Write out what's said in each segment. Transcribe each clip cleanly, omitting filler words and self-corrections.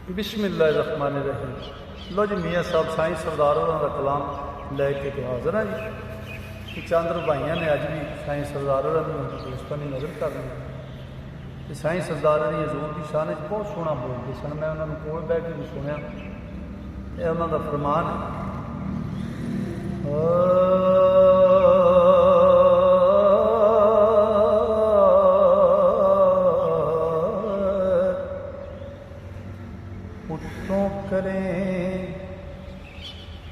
बिस्मिल्लाहिर्रहमानिर्रहीम। लो जी, मियाँ साहब साईं सरदार होरां दा कलाम लैके ते हाज़र हैं जी। चंद रुबाइयां ने अज भी साईं सरदार होरां दी पुष्पानी नज़र कर रही। साईं सरदार दी हजूर की शान बहुत सोहना बोलते सन। मैं उन्होंने कोल बह के भी सुनिया। यह उन्हों का फरमान है, उत्तों करें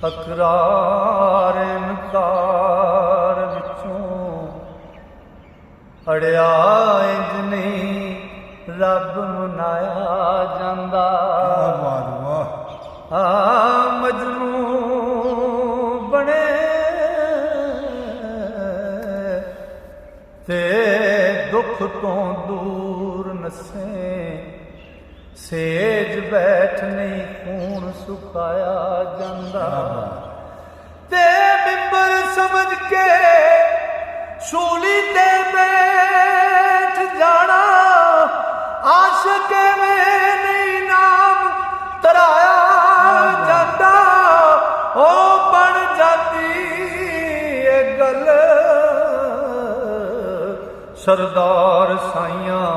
अकरार इनकार विचों अड़िया इंज नहीं रब मनाया जांदा। मजनू बने ते दुख तो दूर नसे, सेज बैठ नहीं खून सुखाया जांदा। ते मिंबर समझ के सूली ते बैठ जाना, आशिक में नहीं नाम तराया जाता। ओ बन जाती ये गल सरदार साइयां,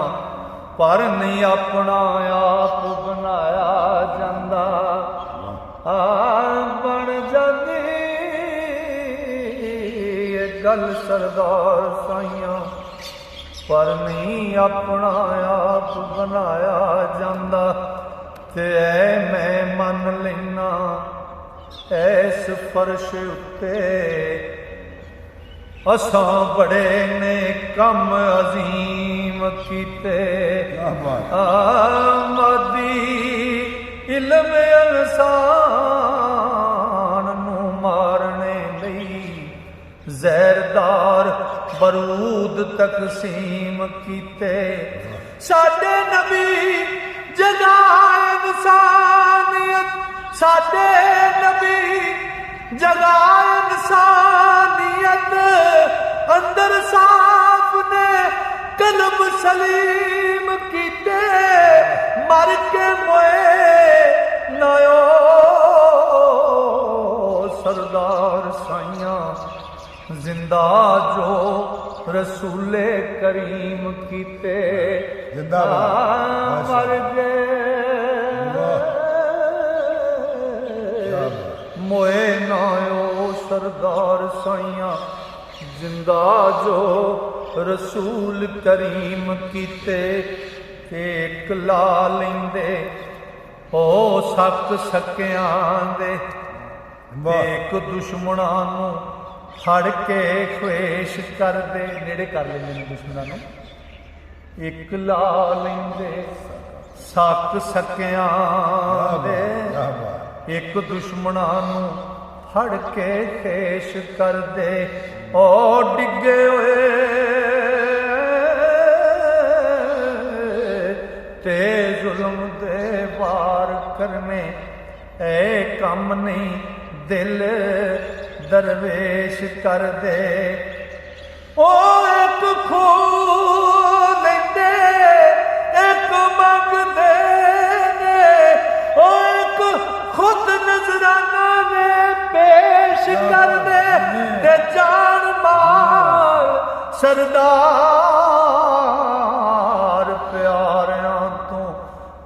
पर नहीं अपना आप बनाया जाता। बन जाती ये गल सरदार साइयां, पर नहीं अपना आप बनाया जाता। ते मैं मन लेना ऐस फर्श उत्ते, असां बड़े ने कम अजीम कीते। मादी इल्म इंसान नू मारने लई जहरदार बरूद तकसीम कीते। साडे नबी जगाए इंसानियत, साडे नबी जगाए इंसानियत। अंदर साफ ने कल्ब सलीम कीते, मर के मोए नयो सरदार साइयां। जिंदा जो रसूले करीम कीते, मर गए मोए नायो सरदार साइयां। जिंदा जो रसूल करीम कीते, एक ला लेंदे ओ सक सकियां दे। एक दुश्मना नू फड़ के ख्वेश कर दे, नेड़े कर लेंदे ने दुश्मना नू। एक ला लेंदे सक सकियां दे, एक दुश्मना नू फड़ के ख्वेश कर दे। ओ डिगे हुए ते जुल्म दे वार करने, ए कम नहीं दिल दरवेश कर दे। ओ एक खो लेंदे एक मंगदे ने, ओ एक खुद नजराना ने पेश कर दे। ते जान माल सरदार प्यारियां तो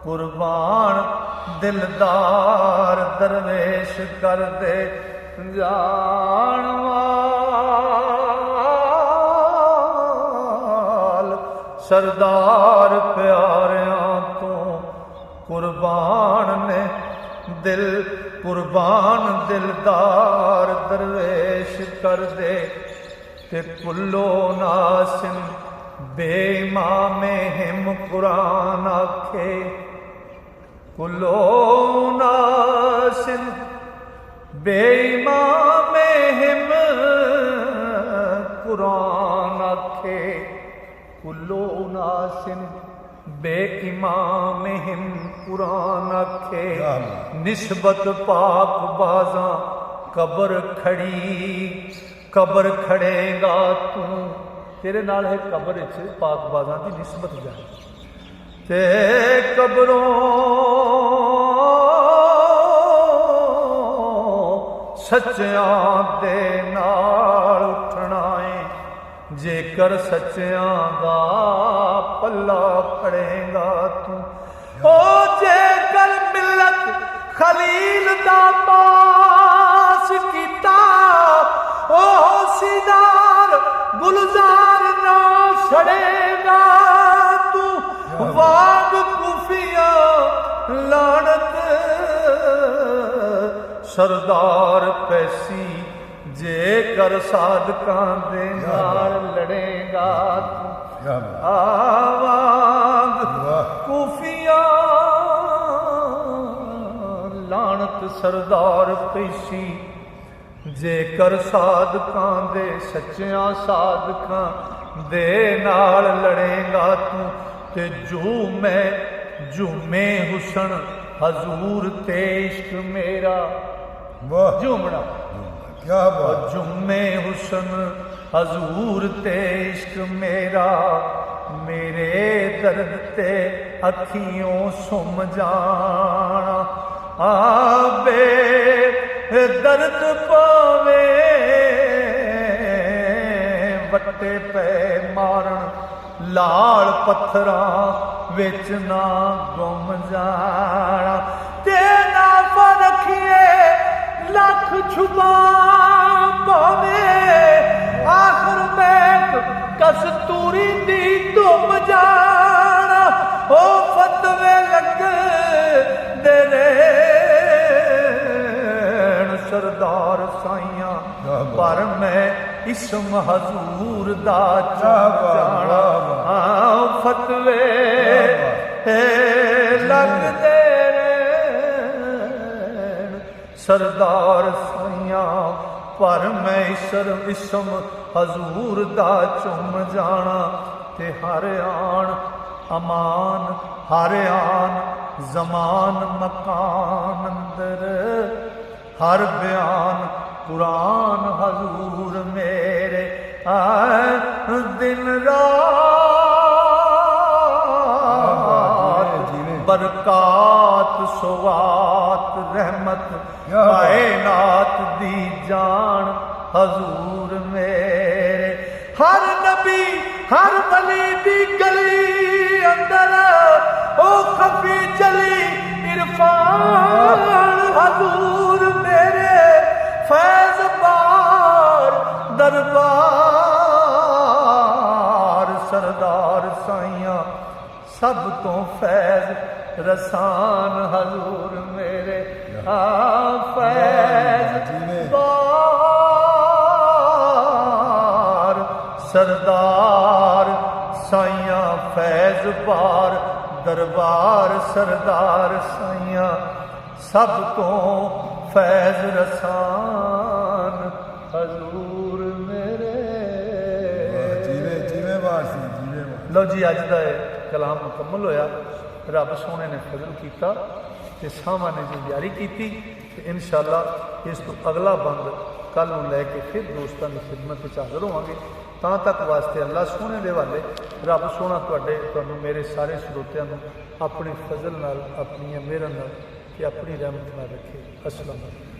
कुर्बान दिलदार दरवेश कर दे। जान माल सरदार प्यारियां तो कुर्बान ने दिल, कुर्बान दिलदार दरवेश कर दे। ते कुल्लो नासिम बेईमान हिम कुरान आखे, कुल्लो नासिम बेईमान हिम कुरान आखे। कुल्लो नासिम बेईमान हिम कुरान आखे। निस्बत पाक बाजा कबर खड़ी, कबर खड़ेगा तू। तेरे नाल है कबर पाक बाजा की निस्बत जाए ते कबरों सच्चियां दे नाल उठना है, जेकर सच्चियां दा पल्ला फड़ेगा तू। ओ जेकर मिलत खलील दा पास कीता, ओ सीदार गुलजार ना सड़ेगा तू। वाग कुफिया लानत सरदार पैसी, जेकर साधकां दे नाल लड़ेगा तू। आवाग कुफिया लानत सरदार पैसी, जेकर साधकां दे सच्चियां साधकां दे नाल लड़ेगा तू। ते झूमे हुसन हजूर ते इश्क मेरा, झूमना क्या बात। झूमे हुसन हजूर ते इश्क मेरा, मेरे दर्द ते अखियों सुम जाना। आबे दर्द पावे वट्टे पे मारन, लाल पत्थरां विच ना गुम जाना। ते ना रखिए लख छुपा पावे, आखिर में कस्तूरी दी धुम जाना। ओ फतवे लग दे सरदार साइयां, पर मैं इसम हजूर दा जाना। फतवे लगदे सरदार साइयां, पर मैं इसम हजूर दा चुम जाना। ते हर आन अमान, हर आन जमान मकान अंदर, हर बयान कुरान हजूर मेरे। दिन रात बरकात सवात रहमत कायनात दी जान हजूर मेरे। हर नबी हर वली दी गली अंदर, ओ खफी चली इरफान हजूर मेरे। फैज बार दरबार सरदार साइयां, सब तो फैज रसान हजूर मेरे। फैज बार सरदार साइयां, फैज बार दरबार सरदार साइयां, सब तो फैज रसान हजूर मेरे। लो जी, अज का कलाम मुकम्मल होया। रब सोने ने फजल किया ते सामा ने जी जारी की। इंशाअल्लाह इस तो अगला बंद कल नूं लैके फिर दोस्तों की खिदमत में हाज़र होवांगे। तां तक वास्ते अल्लाह सोने दे वाले रब सोना तुहानूं मेरे सारे श्रोतियां नूं अपने फजल नाल, अपनी मेहर नाल ते अपनी रहमत नाल रखे। अस्सलाम वालेकुम।